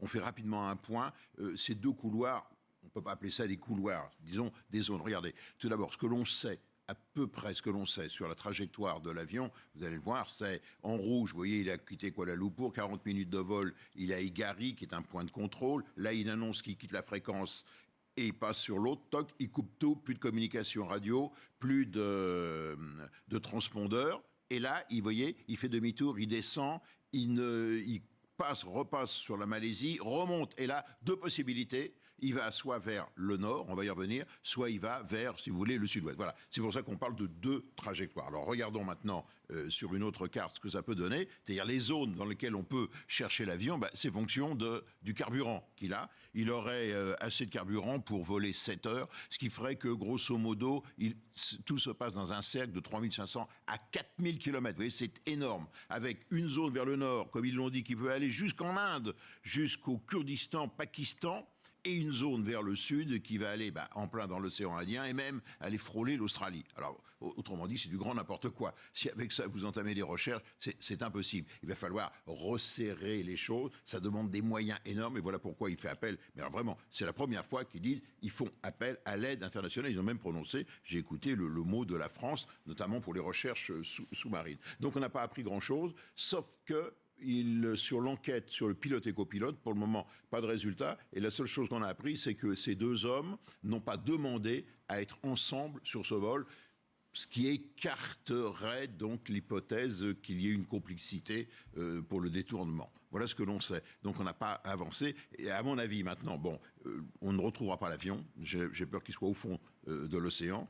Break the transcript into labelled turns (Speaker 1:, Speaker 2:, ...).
Speaker 1: on fait rapidement un point. Ces deux couloirs, on ne peut pas appeler ça des couloirs, disons des zones. Regardez, tout d'abord, ce que l'on sait, à peu près ce que l'on sait sur la trajectoire de l'avion, vous allez le voir, c'est en rouge, vous voyez, il a quitté Kuala Lumpur, 40 minutes de vol, il a Igari, qui est un point de contrôle. Là, il annonce qu'il quitte la fréquence et il passe sur l'autre, toc, il coupe tout, plus de communication radio, plus de transpondeurs. Et là, vous voyez, il fait demi-tour, il descend, il repasse sur la Malaisie, remonte. Et là, deux possibilités. Il va soit vers le nord, on va y revenir, soit il va vers, si vous voulez, le sud-ouest. Voilà, c'est pour ça qu'on parle de deux trajectoires. Alors regardons maintenant sur une autre carte ce que ça peut donner, c'est-à-dire les zones dans lesquelles on peut chercher l'avion, c'est fonction du carburant qu'il a. Il aurait assez de carburant pour voler 7 heures, ce qui ferait que, grosso modo, tout se passe dans un cercle de 3500 à 4000 km. Vous voyez, c'est énorme. Avec une zone vers le nord, comme ils l'ont dit, qui veut aller jusqu'en Inde, jusqu'au Kurdistan, Pakistan, et une zone vers le sud qui va aller en plein dans l'océan Indien et même aller frôler l'Australie. Alors, autrement dit, c'est du grand n'importe quoi. Si avec ça, vous entamez des recherches, c'est impossible. Il va falloir resserrer les choses. Ça demande des moyens énormes et voilà pourquoi il fait appel. Mais alors vraiment, c'est la première fois qu'ils disent ils font appel à l'aide internationale. Ils ont même prononcé, j'ai écouté le mot de la France, notamment pour les recherches sous-marines. Donc on n'a pas appris grand-chose, sauf que sur l'enquête sur le pilote et copilote, pour le moment, pas de résultat. Et la seule chose qu'on a appris, c'est que ces deux hommes n'ont pas demandé à être ensemble sur ce vol, ce qui écarterait donc l'hypothèse qu'il y ait une complicité pour le détournement. Voilà ce que l'on sait. Donc on n'a pas avancé. Et à mon avis, maintenant, on ne retrouvera pas l'avion. J'ai peur qu'il soit au fond de l'océan.